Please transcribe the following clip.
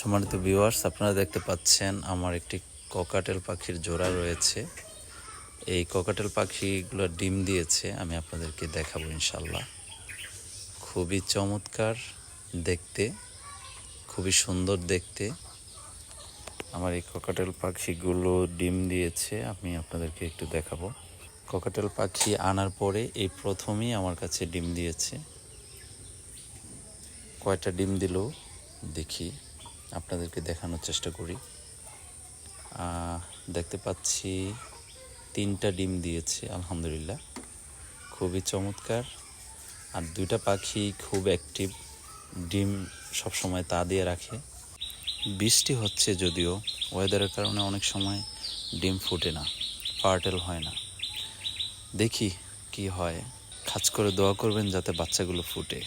সম্মানিত ভিউয়ার্স, আপনারা দেখতে পাচ্ছেন আমার একটি ককাটেল পাখির জোড়া রয়েছে। এই ককাটেল পাখিগুলো ডিম দিয়েছে, আমি আপনাদেরকে দেখাবো ইনশাল্লাহ। খুবই চমৎকার দেখতে, খুবই সুন্দর দেখতে আমার এই ককাটেল পাখিগুলো ডিম দিয়েছে, আমি আপনাদেরকে একটু দেখাবো। ককাটেল পাখি আনার পরে এই প্রথমেই আমার কাছে ডিম দিয়েছে। কয়টা ডিম দিল দেখি, আপনাদেরকে দেখানোর চেষ্টা করি। দেখতে পাচ্ছি 3টা ডিম দিয়েছে, আলহামদুলিল্লাহ, খুবই চমৎকার। আর 2টা পাখি খুব অ্যাক্টিভ, ডিম সবসময় তা দিয়ে রাখে। বৃষ্টি হচ্ছে যদিও, ওয়েদারের কারণে অনেক সময় ডিম ফুটে না, ফার্টেল হয় না। দেখি কি হয়, খাস করে দোয়া করবেন যাতে বাচ্চাগুলো ফুটে।